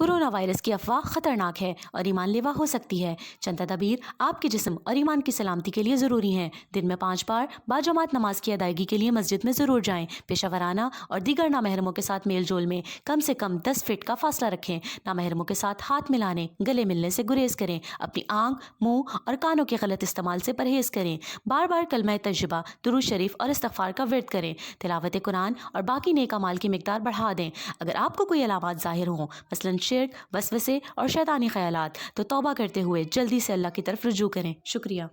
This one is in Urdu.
کورونا وائرس کی افواہ خطرناک ہے اور ایمان لیوا ہو سکتی ہے۔ چند تدابیر آپ کے جسم اور ایمان کی سلامتی کے لیے ضروری ہیں۔ دن میں 5 بار باجماعت نماز کی ادائیگی کے لیے مسجد میں ضرور جائیں۔ پیشہ ورانہ اور دیگر نامحرموں کے ساتھ میل جول میں کم سے کم 10 فٹ کا فاصلہ رکھیں۔ نامحرموں کے ساتھ ہاتھ ملانے، گلے ملنے سے گریز کریں۔ اپنی آنکھ، منہ اور کانوں کے غلط استعمال سے پرہیز کریں۔ بار بار کلمہ طیبہ، درود شریف اور استغفار کا ورد کریں۔ تلاوت قرآن اور باقی نیک اعمال کی مقدار بڑھا دیں۔ اگر آپ کو کوئی علامات ظاہر ہوں، مثلاً شرک، وسوسے اور شیطانی خیالات، تو توبہ کرتے ہوئے جلدی سے اللہ کی طرف رجوع کریں۔ شکریہ۔